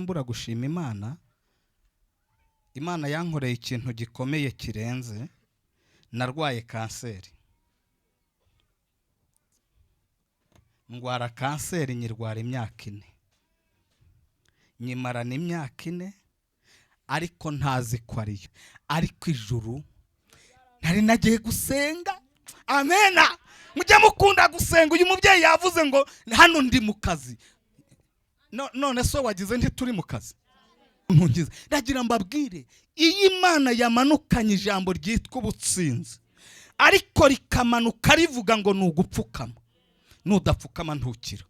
Mbura gushima Imana yankoreye ikintu gikomeye kirenze. Narwaye kanseri, ndwara kanseri nyirwara imyaka 4, nyimarana imyaka 4, ariko ntazi ko ariyo. Ariko ijuru nari nagiye gusenga. Amena, mujye mukunda gusenga. Uyu mubyeyi yavuze ngo hano ndi mu kazi. None so wagize nti turi mu kazi. Ndagira mbabwire, iyi Imana yamanukanye ijambo ryitwa ubutsinzi, ariko rikamanuka rivuga ngo nugupfukama, nudapfukama ntukira.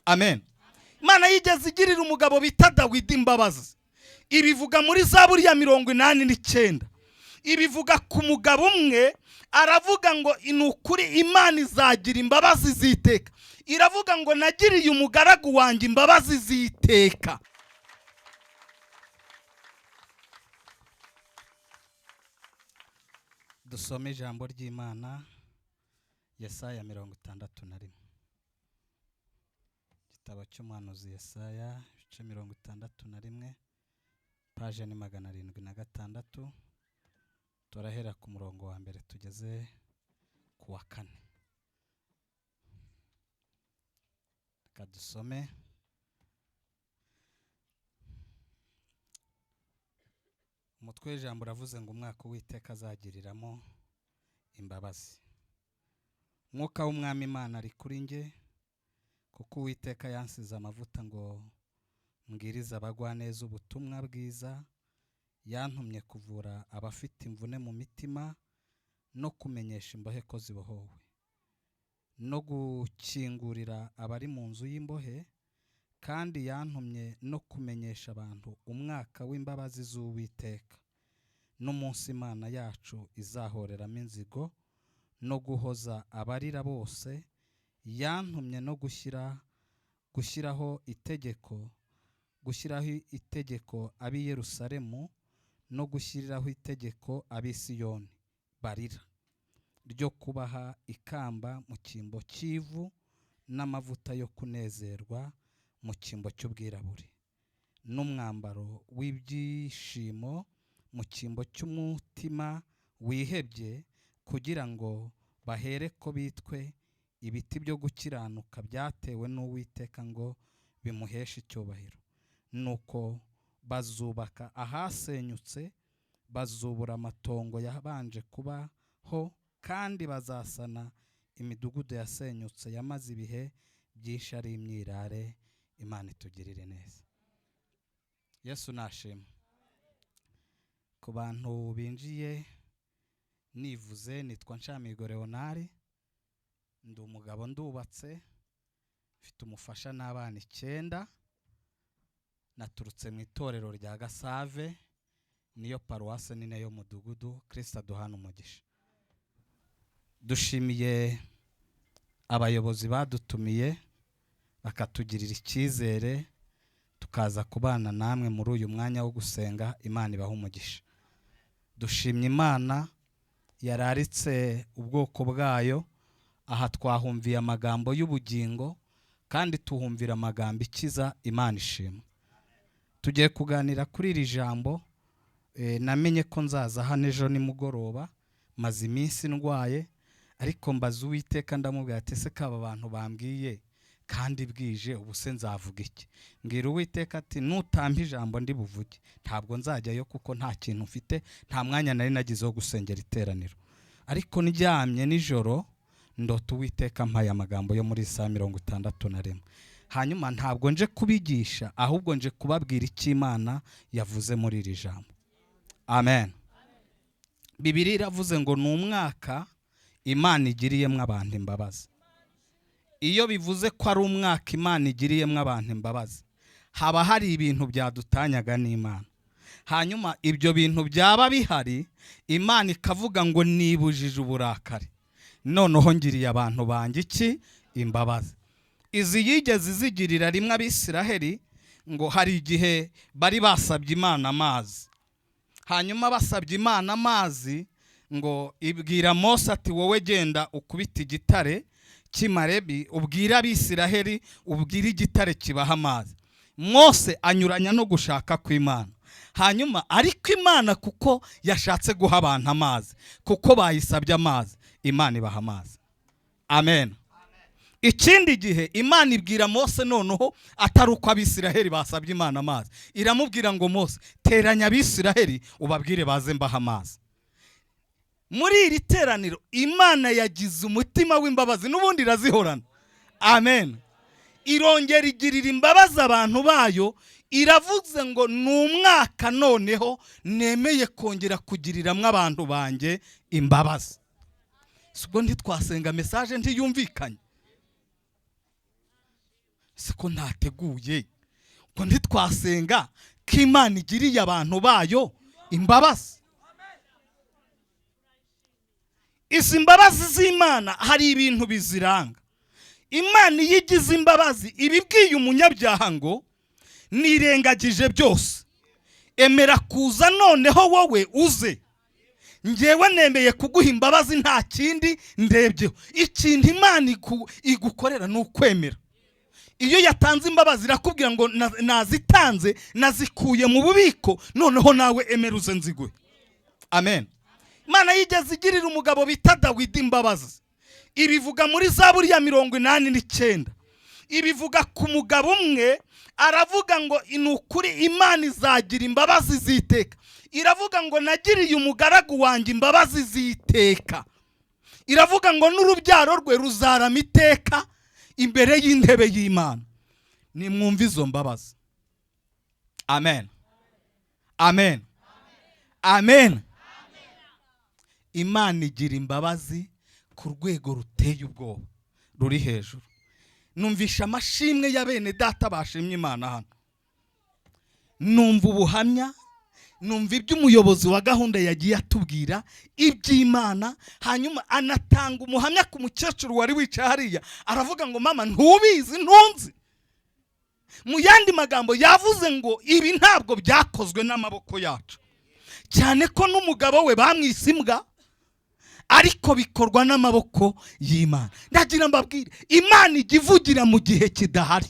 Amen. Imana yigeze igirira umugabo bita Dawidi imbabazi. Ibivuga muri Zaburi ya 89. Ibivuga ku mugabo umwe, aravuga ngo inukuri Imana izagira imbabazi ziteka. Iravuga ngo nagiriye umugaragu wanjye imbabazi ziteka. Dusome ijambo ry'Imana, Yesaya 61. Igitabo cy'umuhanuzi Yesaya 61, page ni 706. Turahera ku murongo wa mbere tugeze ku wa 4. Reka dusome. Umutwe w'ijambo uravuze ngo umwaka w'Uwiteka azagiriramo imbabazi. Mwuka w'Umwami Imana ari kuri nge, kuko Uwiteka yansize amavuta ngo mbwirize abagwaneza ubutumwa bwiza. Yantumye kuvura abafite imvune mu mitima, no kumenyesha imbohe ko zibohowe, no gukingurira abari mu nzu y'imbohe, kandi yantumye no kumenyesha abantu umwaka w'imbabazi z'Uwiteka, n'umunsi Imana yacu izahoreramo inzigo, no guhoza abarira bose. Yantumye no gushyiraho itegeko ab'i Yerusalemu, no gushyiriraho itegeko ab'i Siyoni barira, ryo kubaha ikamba mu cyimbo cy'ivu, n'amavuta yo kunezerwa mu cyimbo cy'ubwirabure, n'umwambaro w'ibyishimo mu cyimbo cy'umutima wihebye, kugira ngo bahere ko bitwe ibiti byo gukiranuka byatewe n'Uwiteka ngo bimuheshe icyubahiro. Nuko bazubaka ahasenyutse, bazubura amatongo yabanje kubaho, kandi bazasana imidugudu yasenyutse yamaze ibihe byinshi ari imyirare. Imana itugirire neza. Yesu nashimwe. Ku bantu binjiye nivuze, nitwa Nshamirwa Leonard, ndi umugabo, ndubatse, mfite umufasha n'abana 9. Naturutse mu itorero rya Gasave, niyo paruwase nini yo mudugudu. Kristo aduhana umugisha. Dushimiye abayobozi badutumiye bakatugirira icyizere tukaza kubana namwe muri uyu mwanya wo gusenga. Imana ibaha umugisha. Dushimye Imana yararitse ubwoko bwayo. Aha twahumviye amagambo y'ubugingo, kandi tuhumvira amagambo ikiza. Imana ishimwe. Tugiye kuganira kuri iri jambo. Namenye ko nzaza hano ejo nimugoroba, maze iminsi ndwaye, ariko mbaza Uwiteka ndamubwira ati ese kaba abantu bambwiye kandi bwije, ubu se nzavuga iki? Mbwira Uwiteka ati nutampa ijambo ndi buvuge, ntabwo nzajyayo kuko nta kintu mfite, nta mwanya nari nagize wo gusengera iteraniro. Ariko ndyamye nijoro ndota Uwiteka mpaye amagambo yo muri Isaya 61. Hanyuma ntabwo nje kubigisha, ahubwo nje kubabwira icyo Imana yavuze muri iri jambo. Amen. Bibiliya iravuze ngo ni umwaka Imana igiriyemo abantu imbabazi. Iyo bivuze ko ari umwaka Imana igiriyemo abantu imbabazi, haba hari ibintu byadutanyaga n'Imana. Hanyuma ibyo bintu byaba bihari, Imana ikavuga ngo nibujije uburakari, noneho ngiriye abantu banjye iki? Imbabazi. Izi yigeze zigirira rimwe Abisiraheli, ngo hari igihe bari basabye Imana amazi. Hanyuma basabye Imana amazi, ngo ibwira Mose ati wowe genda ukubita igitare cy'Imarebi, ubwira Abisiraheli, ubwira igitare kibaha amazi. Mose anyuranya no gushaka kw'Imana. Hanyuma ariko Imana kuko yashatse guha abantu amazi, kuko bayisabye amazi, Imana ibaha amazi. Amen. Ikindi gihe Imana ibwira Mose noneho atari uko Abisiraheli basabye Imana amazi, iramubwira ngo Mose teranya Abisiraheli ubabwire baze mbaha amazi. Muri iri teraniro Imana yagize umutima w'imbabazi n'ubundi irazihorana. Amen. Irongera igirira imbabazi abantu bayo, iravuze ngo n'umwaka noneho nemeye kongera kugiriramwe abantu banjye imbabazi. Siko ntitwasenga message ntiyumvikanye, siko ntateguye ko ntitwasenga ko Imana igiriye abantu bayo imbabazi. Izi mbabazi z'Imana hari ibintu biziranga. Imana yigize imbabazi ibibwiye umunyabyaha ngo nirengagije byose, emera kuza noneho wowe uze, njyewe nemeye kuguha imbabazi nta kindi ndebyeho. Ikintu Imana igukorera ni ukwemera. Iyo yatanze imbabazi irakubwira ngo nazitanze, nazikuye mu bubiko, noneho nawe emera uze nziguhe. Amen. Imana yigeze igirira umugabo bita Dawidi imbabazi. Ibivuga muri Zaburi ya 89. Ibivuga ku mugabo umwe, aravuga ngo inukuri Imana izagira imbabazi ziteka. Iravuga ngo nagiriye umugaragu wanjye imbabazi ziteka. Iravuga ngo n'urubyaro rwe ruzarama iteka imbere y'intebe y'Imana. Nimwumva izo mbabazi. Amen. Amen. Amen. Imana igira imbabazi ku rwego ruteye ubwoba, ruri hejuru. Numvisha amashimwe ya bene data bashimye Imana hano. Numva ubuhamya, numva iby'umuyobozi wa gahunda yagiye atubwira iby'Imana, hanyuma anatanga umuhamya ku mukecuru wari wicaye hariya, aravuga ngo mama ntubizi ntunzi. Mu yandi magambo yavuze ngo ibi ntabwo byakozwe n'amaboko yacu, cyane ko n'umugabo we bamwise imbwa, ariko bikorwa n'amaboko y'Imana. Ndagira mbabwire, Imana igivugira mu gihe kidahari.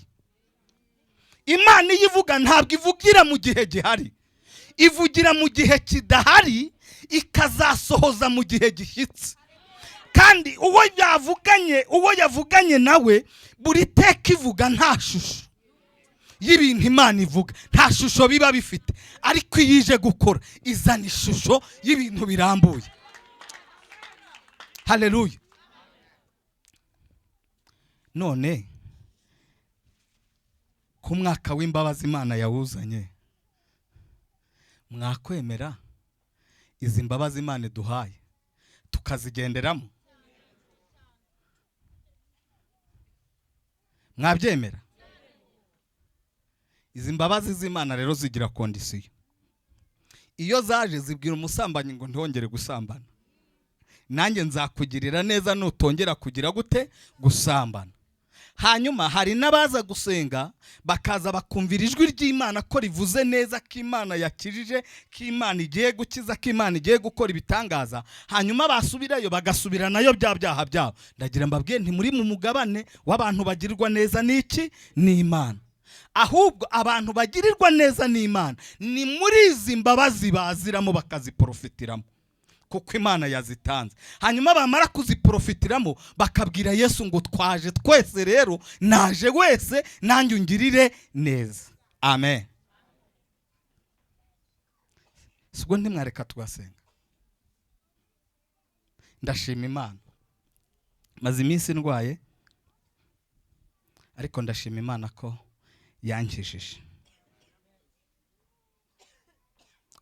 Imana iyivuga ntabwo ivugira mu gihe gihari, ivugira mu gihe kidahari, ikazasohoza mu gihe gishyitse. Kandi uwo yavuganye nawe buri teka ivuga nta shusho y'ibintu Imana ivuga, nta shusho biba bifite, ariko iyo ije gukora izana ishusho y'ibintu birambuye. Haleluya. None ku mwaka w'imbabazi Imana yawuzanye, mwakwemera izi mbabazi Imana iduhaye tukazigenderamo? Mwabyemera? Izi mbabazi z'Imana rero zigira kondisiyo. Iyo zaje zibwira umusambanyi ngo ntongere gusambana, nanjye nzakugirira neza nutongera kugira gute gusambana. Hanyuma hari n'abaza gusenga bakaza bakumvira ijwi ry'Imana ko rivuze neza ko Imana yakirije, ko Imana igiye gukiza, ko Imana igiye gukora ibitangaza, hanyuma basubirayo bagasubira nayo bya byaha byabo. Ndagira mbabwiye nti muri mu mugabane w'abantu bagirirwa neza n'iki? N'Imana. Ahubwo abantu bagirirwa neza n'Imana ni muri izi mbabazi baziramo bakaziprofitiramo, kuko Imana yazitanze. Hanyuma bamara kuziprofitiramo bakabwira Yesu ngo twaje twese rero, naje wese nanjye ungirire neza. Amen. Sibwo ntimwareka tugasenga. Ndashima Imana, maze iminsi ndwaye, ariko ndashima Imana ko yankijije.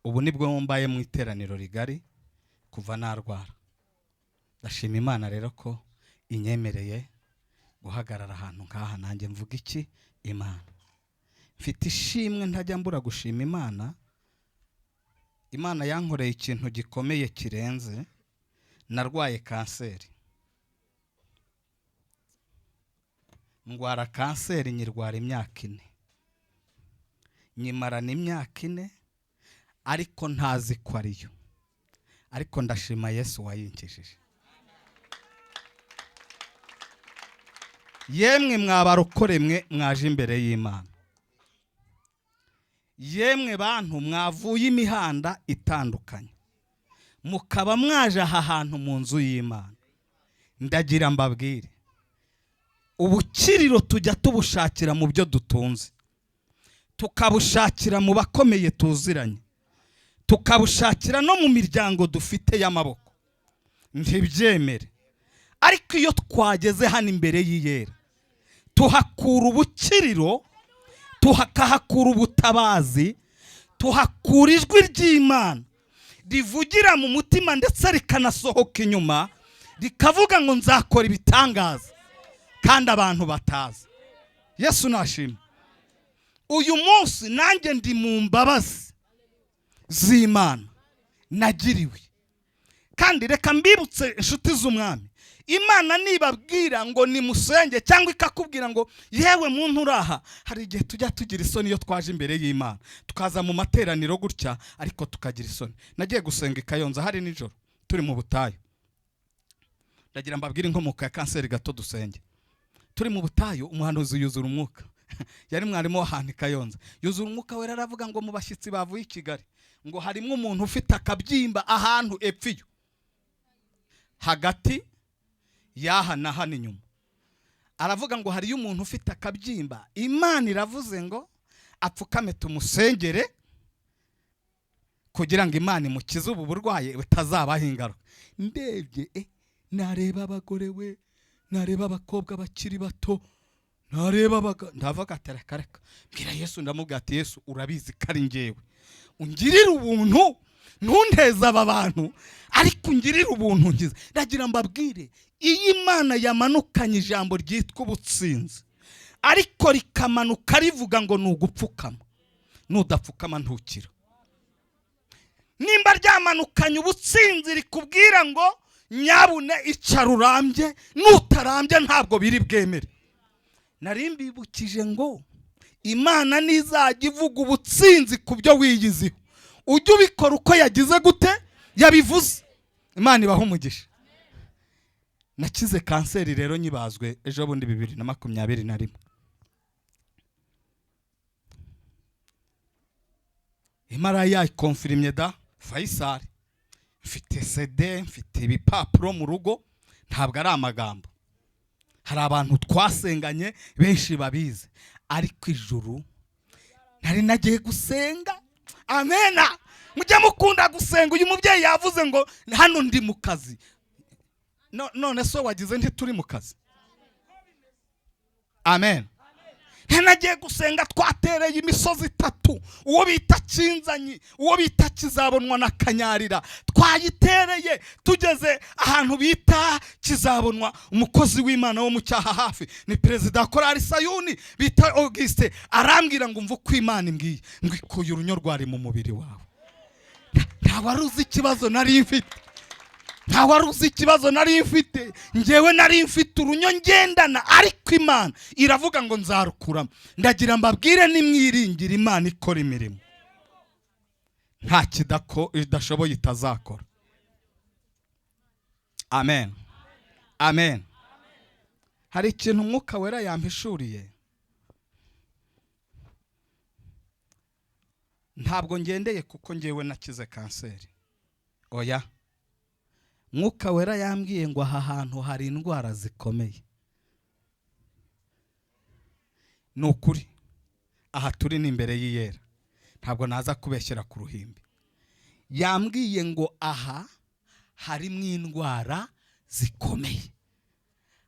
Ubu nibwo mbaye mu iteraniro rigari kuva narwara. Ndashima Imana rero ko inyemereye guhagarara ahantu nkaha nanjye mvuga iki? Imana. Mfite ishimwe ntajya mbura gushima Imana. Imana yankoreye ikintu gikomeye kirenze. Narwaye kanseri. Ndwara kanseri, nyirwara imyaka 4. Nyimarana imyaka 4, ariko ntazi ko ariyo. Ariko ndashima Yesu wayinkijije. Yemwe mwabarokore mwe mwaje imbere y'Imana, yemwe bantu mwavuye imihanda itandukanye mukaba mwaje aha hantu mu nzu y'Imana, ndagira mbabwire ubukiriro tujya tubushakira mu byo dutunze, tukabushakira mu bakomeye tuziranye, tukabushakira no mu miryango dufite y'amaboko. Ntibyemere. Ariko iyo twageze hano imbere y'iyera, tuhakura ubukiriro, tuhakahakura ubutabazi, tuhakura ijwi ry'Imana rivugira mu mutima ndetse rikanasohoka inyuma, rikavuga ngo nzakora ibitangaza kandi abantu batazi. Yesu nashimwe. Uyu munsi nanjye ndi mu mbabazi z'Imana nagiriwe. Kandi reka mbibutse inshuti z'umwami, Imana nibabwira ngo nimusenge cyangwa ikakubwira ngo yewe muntu uraha, hari igihe tujya tugira isoni iyo twaje imbere y'Imana, tukaza mu materaniro gutya ariko tukagira isoni. Nagiye gusenga i Kayonza hari nijoro turi mu butayu, ndagira mbabwire inkomoko ya kanseri gato dusenge. Turi mu butayu, umuhanuzi yuzura umwuka yari mwarimu w'ahantu i Kayonza, yuzura umwuka wera aravuga ngo mu bashyitsi bavuye i Kigali ngo harimo umuntu ufite akabyimba ahantu epfiyo hagati yaha na hano inyuma. Aravuga ngo hariyo umuntu ufite akabyimba, Imana iravuze ngo apfukame tumusengere kugira ngo Imana imukize ubu burwayi butazabaho ingaruka. Ndebye nareba abagore we, nareba abakobwa bakiri bato, nareba ndavuga ati reka mbwira Yesu, ndamubwira ati Yesu urabizi ko ari njyewe, ungirira ubuntu ntunteze aba bantu, ariko ungirira ubuntu ngize. Ndagira mbabwire, iyi Imana yamanukanye ijambo ryitwa ubutsinzi, ariko rikamanuka rivuga ngo nugupfukama, nudapfukama ntukira. Nimba ryamanukanye ubutsinzi rikubwira ngo nyabune icara urambye, nutarambye ntabwo biri bwemere. Nari mbibukije ngo Imana nizajya ivuga ubutsinzi ku byo wiyiziho, ujye ubikora uko yagize gute yabivuze. Imana ibaha umugisha. Nakize kanseri rero nyibazwe ejo bundi 2021. Imara yayikonfirimye da Faisal. Mfite CD, mfite ibipapuro mu rugo, ntabwo ari amagambo. Hari abantu twasenganye benshi babize, ariko ijuru nari nagiye gusenga. Amena. Mujye mukunda gusenga. Uyu mubyeyi yavuze ngo hano ndi mu kazi. None so wagize nti turi mu kazi. Amen. Nagiye gusenga, twatereye imisozi 3, uwo bita Kinzanyi, uwo bita Kizabonwa na Kanyarira, twayitereye tugeze ahantu bita Kizabonwa. Umukozi w'Imana wo mu cyaha hafi ni perezida Korali Sayuni bita Auguste, arambwira ngo umva uko Imana imbwiye ngo ikuye urunyo rwari mu mubiri wawe. Nta waruzi ikibazo nari mfite, nta waruzi ikibazo nari mfite. Ngewe nari mfite urunyo ngendana, ariko Imana iravuga ngo nzarukuramo. Ndagira mbabwire nimwiringira Imana ikora imirimo, nta idashoboye itazakora. Amen. Amen. Hari ikintu Umwuka Wera yampishuriye, ntabwo ngendeye kuko ngewe nakize kanseri, oya. Mwuka Wera yambwiye ngo aha hantu hari indwara zikomeye. Nukuri aha turi ni imbere y'iyera, ntabwo naza kubeshyera ku ruhimbi. Yambwiye ngo aha harimo indwara zikomeye,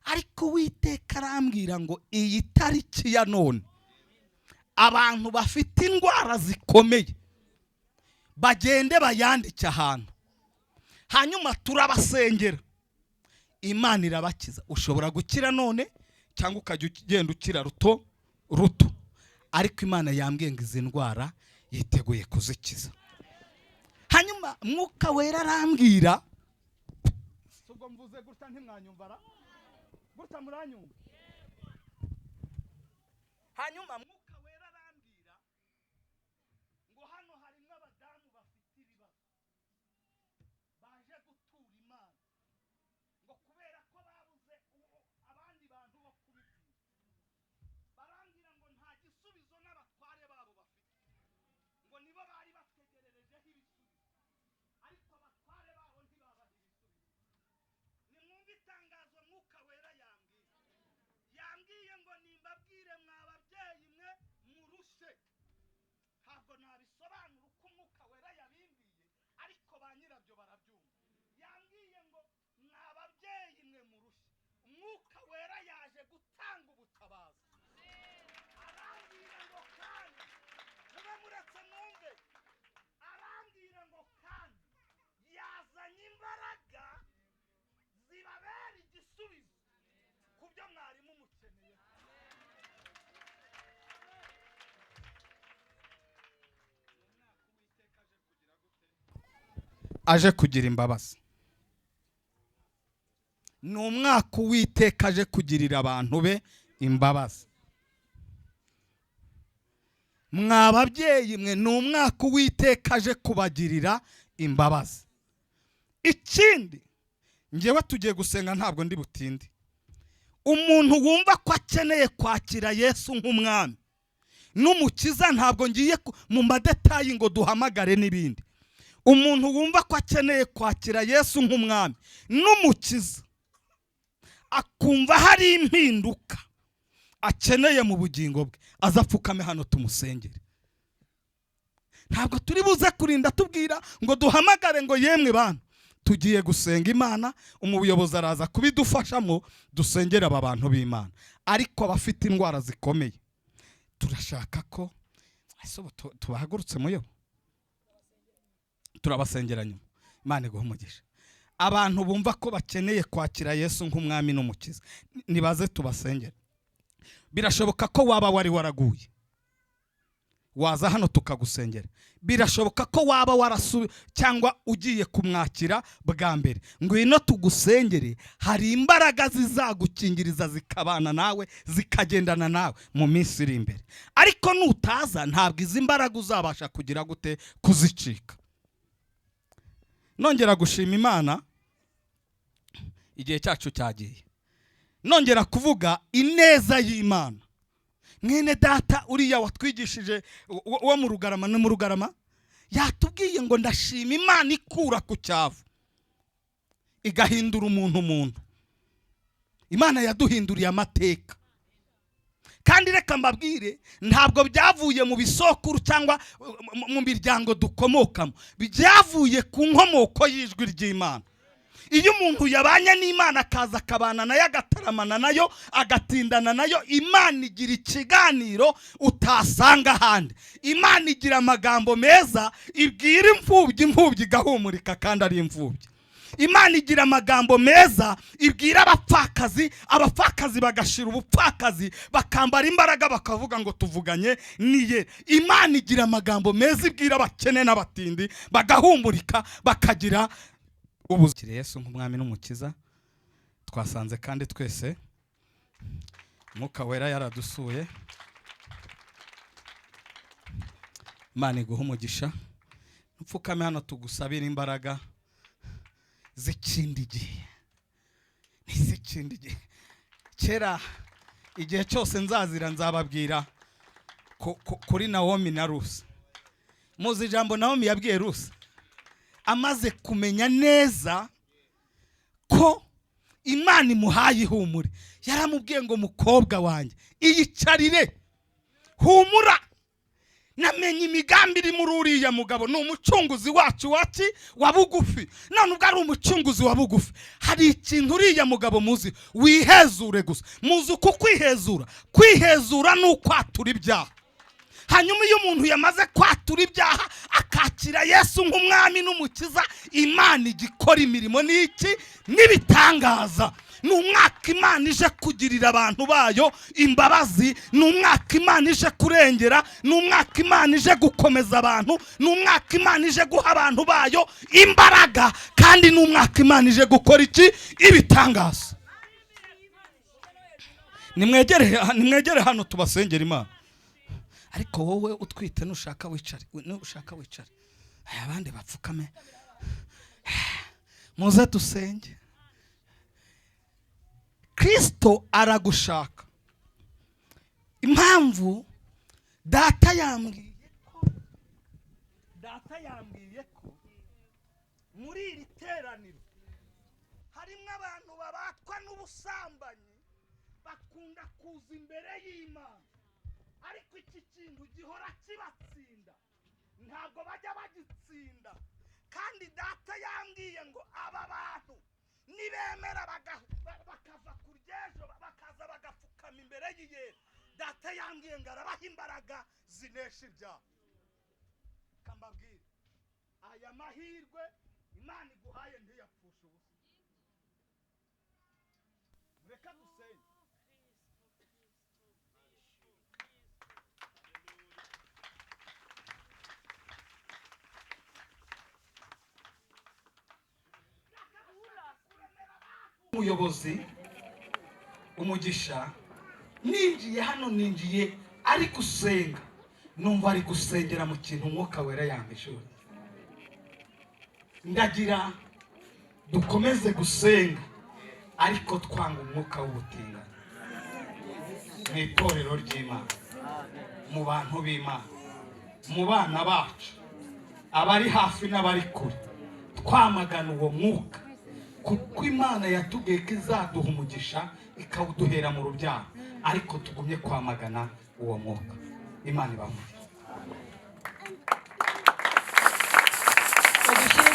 ariko Uwiteka arambwira ngo iyi tariki ya none abantu bafite indwara zikomeye bagende bayandike ahantu, hanyuma turabasengera, Imana irabakiza. Ushobora gukira none cyangwa ukajya ugenda ukira ruto, ariko Imana yambwiye ngo izi ndwara yiteguye kuzikiza. Hanyuma Mwuka Wera arambwira, ubwo mvuze gutya ntimwanyumvara gutya muranyumva. Hanyuma Mwuka Wera arambwira ngo hano harimo abadamu bafite ibibazo baje gutura Imana, ngo kubera ko babuze abandi bantu bo kubibwira, barambwira ngo nta gisubizo n'abatware babo bafite, itangazo mwuka wera yambwiye ngo nimbabwire mwababyeyi mwe murushe. Ntabwo nabisobanura uko umwuka wera yabimbwiye, ariko ba nyirabyo barabyumva. Yambwiye ngo mwababyeyi mwe murushe, umwuka wera yaje gutanga ubutabazi. Arambwira ngo kandi mube muretse mwumve, arambwira ngo kandi yazanye imbaraga zibabera igisubizo ku byo mwari mumukeneye. Aje kugira imbabazi. Ni umwaka Uwiteka aje kugirira abantu be imbabazi. Mwababyeyi mwe, ni umwaka Uwiteka aje kubagirira imbabazi. Ikindi ngewe tugiye gusenga, ntabwo ndi butinde. Umuntu wumva ko akeneye kwakira Yesu nk'umwami n'umukiza, ntabwo ngiye mu madetayi ngo duhamagare n'ibindi. Umuntu wumva ko akeneye kwakira Yesu nk'umwami n'umukiza, akumva hari impinduka akeneye mu bugingo bwe, azapfukame hano tumusengere. Ntabwo turi buze kurinda tubwira ngo duhamagare ngo yemwe bana tugiye gusenga Imana, umuyobozi araza kubidufashamo, dusengera aba bantu b'Imana. Ariko abafite indwara zikomeye turashaka ko tubahagurutse muyo, turabasengera nyuma. Imana iguhe umugisha. Abantu bumva ko bakeneye kwakira Yesu nk'umwami n'umukiza, nibaze tubasengera. Birashoboka ko waba wari waraguye, waza hano tukagusengera. Birashoboka ko waba warasubiye cyangwa ugiye kumwakira bwa mbere, ngwino tugusengere. Hari imbaraga zizagukingiriza zikabana nawe, zikagendana nawe mu minsi iri imbere. Ariko nutaza, ntabwo izi mbaraga uzabasha kugira gute kuzicika. Nongera gushima Imana, igihe cyacu cyagiye. Nongera kuvuga ineza y'Imana. Mwene data uriya watwigishije wo mu Rugarama, no mu Rugarama yatubwiye ngo ndashima Imana ikura ku cyavu igahindura umuntu. Imana yaduhinduriye amateka. Kandi reka mbabwire, ntabwo byavuye mu bisokuru cyangwa mu miryango dukomokamo, byavuye ku nkomoko y'ijwi ry'Imana. Iyo umuntu yabanye n'Imana akaza akabana nayo, agataramana nayo, agatindana nayo, Imana igira ikiganiro utasanga ahandi. Imana igira amagambo meza ibwira imfubyi, imfubyi igahumurika kandi ari imfubyi. Imana igira amagambo meza ibwira abapfakazi, abapfakazi bagashira ubupfakazi, bakambara imbaraga bakavuga ngo tuvuganye niye. Imana igira amagambo meza ibwira abakene n'abatindi, bagahumurika bakagira ubuzima. Yesu nk'umwami n'umukiza twasanze, kandi twese Mwuka wera yaradusuye. Imana iguhe umugisha. Mpfukame hano tugusabira imbaraga z'ikindi gihe. N'iz'ikindi gihe. Kera igihe cyose nzazira nzababwira kuri Naomi na Rusi. Muzi ijambo Naomi yabwiye Rusi amaze kumenya neza ko Imana imuhaye ihumure. Yaramubwiye ngo mukobwa wanjye iyicarire, humura, namenye imigambi iri muri uriya mugabo. Ni umucunguzi wacu wa bugufi. None ubwo ari umucunguzi wa bugufi, hari ikintu uriya mugabo muzi, wihezure gusa. Muzi uko kwihezura ni ukwatura ibyaha. Hanyuma iyo umuntu yamaze kwatura ibyaha akakira Yesu nk'umwami n'umukiza, Imana igikora imirimo n'iki n'ibitangaza. Ni umwaka Imana ije kugirira abantu bayo imbabazi. Ni umwaka Imana ije kurengera. Ni umwaka Imana ije gukomeza abantu. Ni umwaka Imana ije guha abantu bayo imbaraga. Kandi ni umwaka Imana ije gukora iki? Ibitangaza. Nimwegere hano tubasengera Imana. Ariko wowe utwite nushaka wicare, abandi bapfukame. Muze dusenge. Kristo aragushaka. Impamvu data yambwiye ko muri iri teraniro harimo abantu babatwa n'ubusambanyi bakunda kuza imbere y'Imana, ariko iki kintu gihora kibatsinda, ntabwo bajya bagitsinda. Kandi data yambwiye ngo aba bantu nibemera bakava ku ryejo bakaza bagapfukama imbere y'Iyera, data yambwiye ngo arabaha imbaraga zinesha ibyaha. Kambabwire, aya mahirwe Imana iguhaye ntiyapfusha ubusa. Reka dusenge. Umuyobozi umugisha, ninjiye hano ninjiye ari gusenga, numva ari gusengera mu kintu Umwuka Wera yambishura. Ndagira dukomeze gusenga ariko twanga umwuka w'ubutinganyi mu itorero ry'Imana, mu bantu b'Imana, mu bana bacu, abari hafi n'abari kure. Twamagana uwo mwuka, kuko Imana yatubwiye ko izaduha umugisha ikawuduhera mu rubyaro, ariko tugumye kwamagana uwo mwuka. Imana ibamuhe.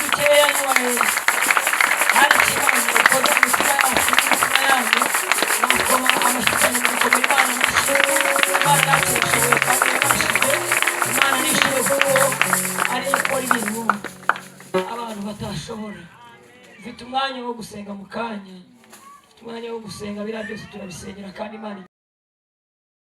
Dukeya n'uwamenya hari ikibazo ukoze mu mutima yacu n'imitima yanyu, nakoma amashyikanya mu gukomera Imana n'ishimwe. Imana yacu irashoboye kandi irabashije. Imana n'ishimwe kuko ari ikora ibintu abantu batashobora. Ufite umwanya wo gusenga mu kanya, ufite umwanya wo gusenga, biriya byose turabisengera kandi Imana